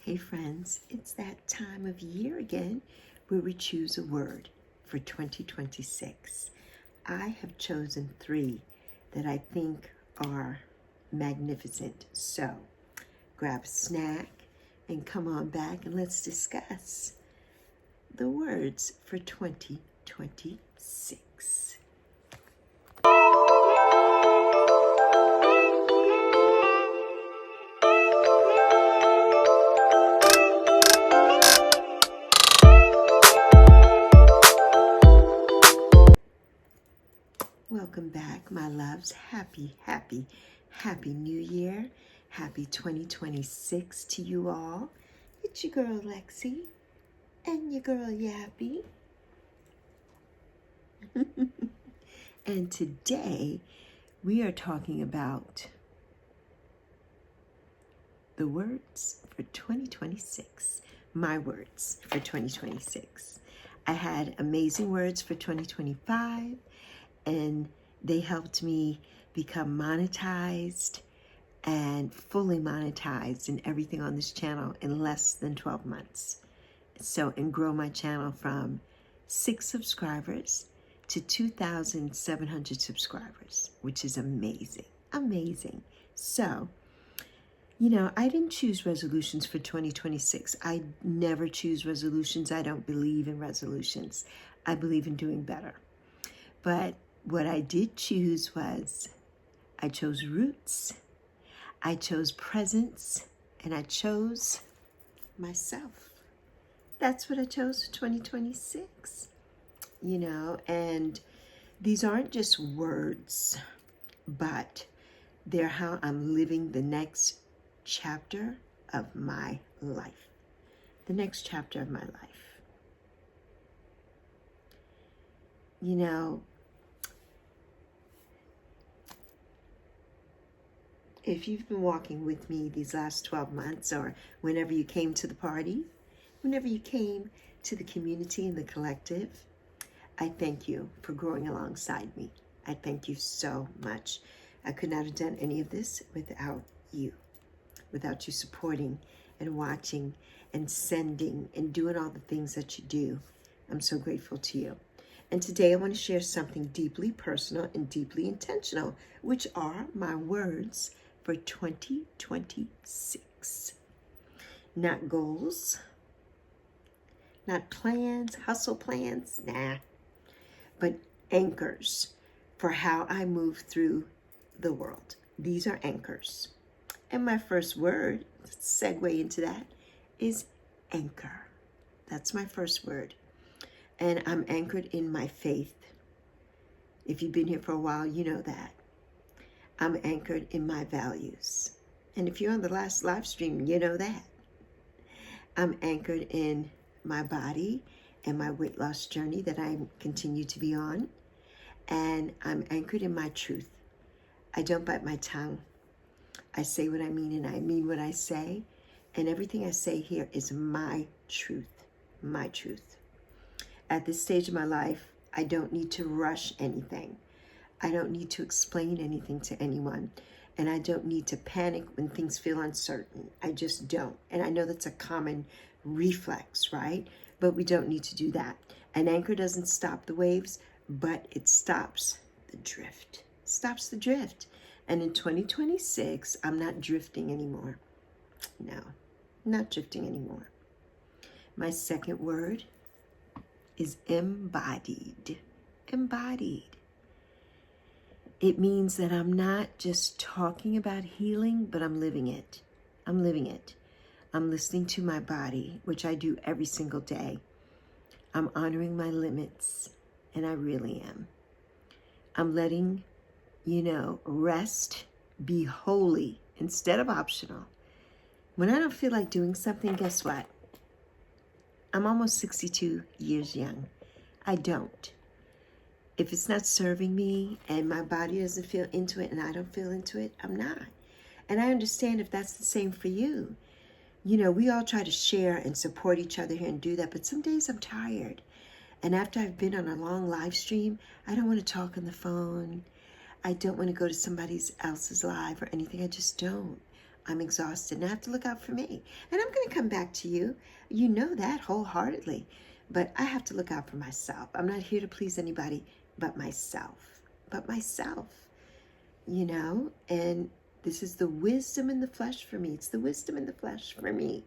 Hey friends, it's that time of year again where we choose a word for 2026. I have chosen 3 that I think are magnificent. So grab a snack and come on back and let's discuss the words for 2026. Welcome back, my loves. Happy New Year. Happy 2026 to you all. It's your girl Lexi and your girl Yappy. And today we are talking about the words for 2026. My words for 2026. I had amazing words for 2025. And they helped me become monetized and fully monetized in everything on this channel in less than 12 months. So, and grow my channel from 6 subscribers to 2,700 subscribers, which is amazing, amazing. So, you know, I didn't choose resolutions for 2026. I never choose resolutions. I don't believe in resolutions. I believe in doing better. But what I did choose was, I chose roots, I chose presence, and I chose myself. That's what I chose for 2026. You know, and these aren't just words, but they're how I'm living the next chapter of my life. The next chapter of my life. You know, if you've been walking with me these last 12 months, or whenever you came to the party, whenever you came to the community and the collective, I thank you for growing alongside me. I thank you so much. I could not have done any of this without you supporting and watching and sending and doing all the things that you do. I'm so grateful to you. And today I want to share something deeply personal and deeply intentional, which are my words for 2026. Not goals, not plans, hustle plans, nah, but anchors for how I move through the world. These are anchors. And my first word, segue into that, is anchor. That's my first word. And I'm anchored in my faith. If you've been here for a while, you know that. I'm anchored in my values. And if you're on the last live stream, you know that. I'm anchored in my body and my weight loss journey that I continue to be on. And I'm anchored in my truth. I don't bite my tongue. I say what I mean and I mean what I say. And everything I say here is my truth. My truth. At this stage of my life, I don't need to rush anything. I don't need to explain anything to anyone. And I don't need to panic when things feel uncertain. I just don't. And I know that's a common reflex, right? But we don't need to do that. An anchor doesn't stop the waves, but it stops the drift. Stops the drift. And in 2026, I'm not drifting anymore. No, not drifting anymore. My second word is embodied. Embodied. It means that I'm not just talking about healing, but I'm living it. I'm living it. I'm listening to my body, which I do every single day. I'm honoring my limits, and I really am. I'm letting, rest be holy instead of optional. When I don't feel like doing something, guess what? I'm almost 62 years young. I don't. If it's not serving me and my body doesn't feel into it and I don't feel into it, I'm not. And I understand if that's the same for you. You know, we all try to share and support each other here and do that, but some days I'm tired. And after I've been on a long live stream, I don't want to talk on the phone. I don't want to go to somebody else's live or anything. I just don't. I'm exhausted and I have to look out for me. And I'm going to come back to you. You know that wholeheartedly. But I have to look out for myself. I'm not here to please anybody but myself. But myself, you know. And this is the wisdom in the flesh for me. It's the wisdom in the flesh for me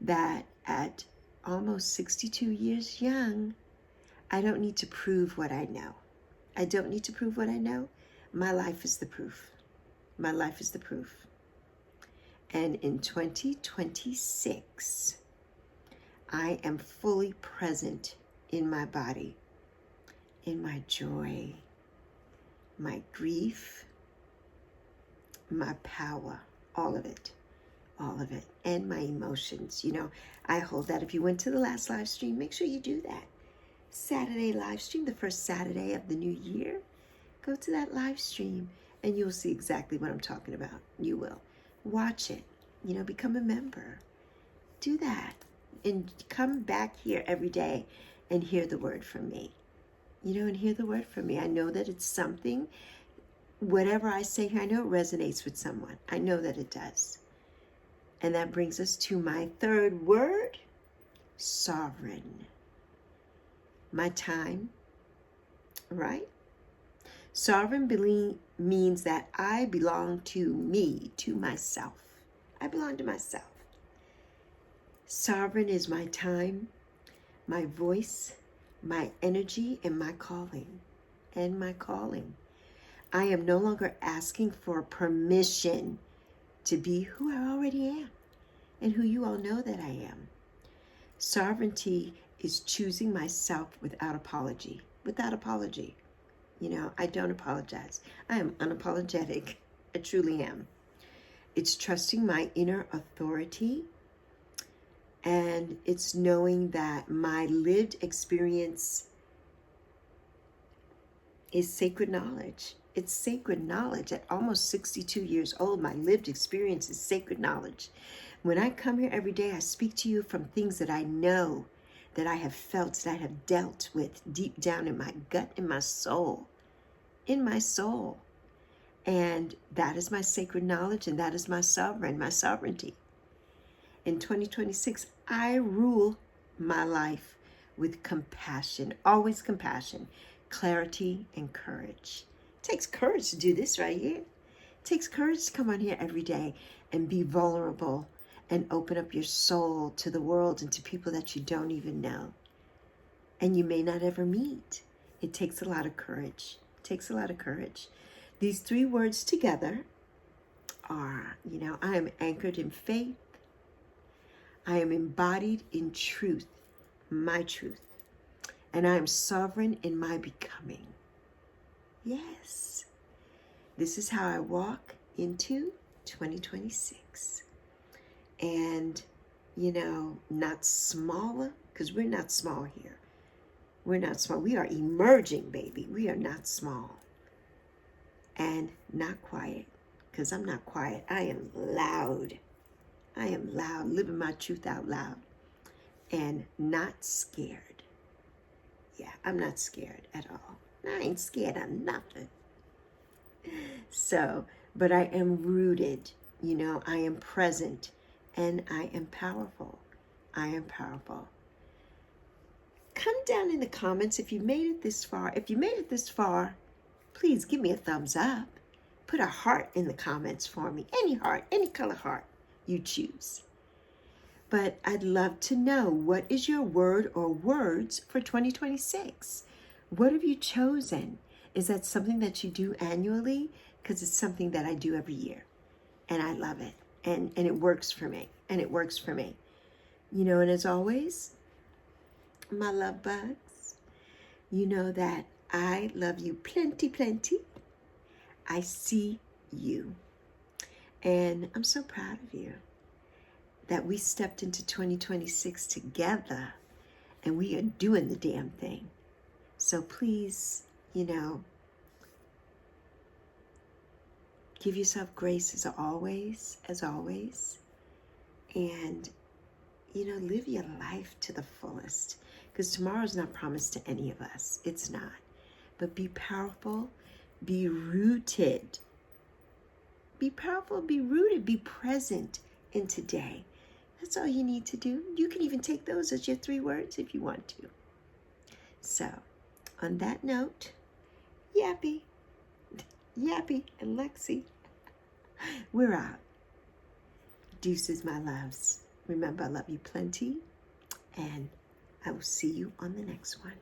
that at almost 62 years young, I don't need to prove what I know. I don't need to prove what I know. My life is the proof. My life is the proof. And in 2026, I am fully present in my body, in my joy, my grief, my power, all of it, and my emotions. You know, I hold that. If you went to the last live stream, make sure you do that. Saturday live stream, the first Saturday of the new year. Go to that live stream and you'll see exactly what I'm talking about. You will. Watch it. You know, become a member. Do that. And come back here every day and hear the word from me. You know, and hear the word from me. I know that it's something, whatever I say here, I know it resonates with someone. I know that it does. And that brings us to my third word, sovereign. My time, right? Sovereign means that I belong to me, to myself. I belong to myself. Sovereign is my time, my voice, my energy, and my calling. I am no longer asking for permission to be who I already am and who you all know that I am. Sovereignty is choosing myself without apology. Without apology. You know, I don't apologize. I am unapologetic. I truly am. It's trusting my inner authority, and it's knowing that my lived experience is sacred knowledge. It's sacred knowledge. At almost 62 years old, my lived experience is sacred knowledge. When I come here every day, I speak to you from things that I know, that I have felt, that I have dealt with deep down in my gut, in my soul. And that is my sacred knowledge, and that is my sovereignty. In 2026, I rule my life with compassion, always compassion, clarity, and courage. It takes courage to do this right here. It takes courage to come on here every day and be vulnerable and open up your soul to the world and to people that you don't even know and you may not ever meet. It takes a lot of courage. These three words together are, you know, I am anchored in faith. I am embodied in truth, my truth. And I am sovereign in my becoming. Yes. This is how I walk into 2026. And, you know, not smaller, because we're not small here. We're not small. We are emerging, baby. We are not small. And not quiet, because I'm not quiet. I am loud. Living my truth out loud. And not scared. Yeah, I'm not scared at all. I ain't scared of nothing. So, but I am rooted. You know, I am present. And I am powerful. Come down in the comments if you made it this far. If you made it this far, please give me a thumbs up. Put a heart in the comments for me. Any heart, any color heart you choose. But I'd love to know, what is your word or words for 2026? What have you chosen? Is that something that you do annually? Because it's something that I do every year. And I love it. And it works for me. You know, and as always, my love bugs, you know that I love you plenty. I see you. And I'm so proud of you that we stepped into 2026 together and we are doing the damn thing. So please, you know, give yourself grace as always. And, you know, live your life to the fullest. Because tomorrow's not promised to any of us. It's not. But be powerful. Be rooted. Be powerful, be rooted, be present in today. That's all you need to do. You can even take those as your 3 words if you want to. So, on that note, Yappy, and Lexi, we're out. Deuces, my loves. Remember, I love you plenty, and I will see you on the next one.